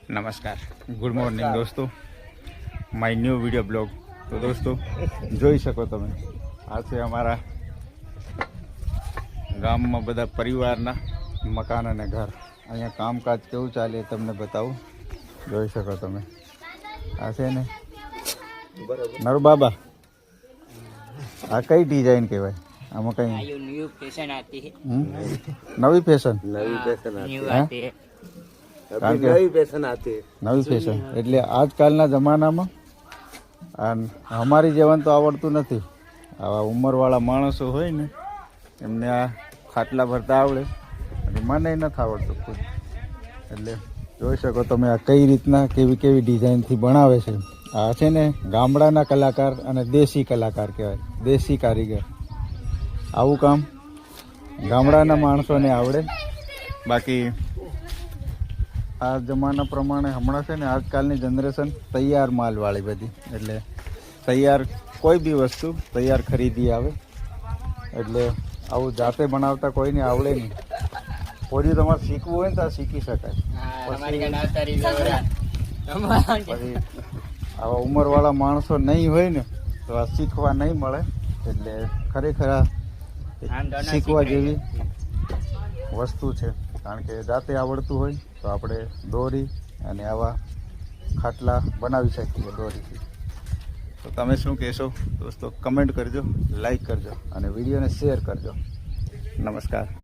નમસ્કાર, good morning દોસ્તો, my new video blog. તો દોસ્તો જોઈ શકો તમે, આ છે અમારા ગામમાં બધા પરિવારના મકાન અને ઘર. અહીંયા કામકાજ કેવું ચાલે તમને બતાવું. જોઈ શકો તમે, આ છે ને નરુ બાબા. આ કઈ ડિઝાઇન કહેવાય? આમાં કઈ न्यू फैशन आती है, નવી ફેશન? न्यू आती है, કારણ કે નવી ફેશન એટલે આજકાલના જમાનામાં અમારી જેવાને તો આવડતું નથી. આવા ઉંમરવાળા માણસો હોય ને એમને આ ખાટલા ભરતા આવડે, અને મને નથી આવડતું ખુદ. એટલે જોઈ શકો તમે આ કઈ રીતના કેવી કેવી ડિઝાઇનથી બનાવે છે. આ છે ને ગામડાના કલાકાર અને દેશી કલાકાર કહેવાય, દેશી કારીગર. આવું કામ ગામડાના માણસોને આવડે. બાકી આ જમાના પ્રમાણે હમણાં છે ને આજકાલની જનરેશન તૈયાર માલવાળી બધી, એટલે તૈયાર કોઈ બી વસ્તુ તૈયાર ખરીદી આવે. એટલે આવું જાતે બનાવતા કોઈને આવડે નહીં. કોઈ તમારે શીખવું હોય ને તો શીખી શકાય. પછી આવા ઉંમરવાળા માણસો નહીં હોય ને તો આ શીખવા નહીં મળે. એટલે ખરેખર આ શીખવા જેવી વસ્તુ છે. કારણ કે જાતે આવડતું હોય તો આપણે દોરી અને આવા ખાટલા બનાવી શકીએ દોરીથી. તો તમે શું કહેશો દોસ્તો? કમેન્ટ કરજો, લાઈક કરજો અને વિડીયોને શેર કરજો. નમસ્કાર.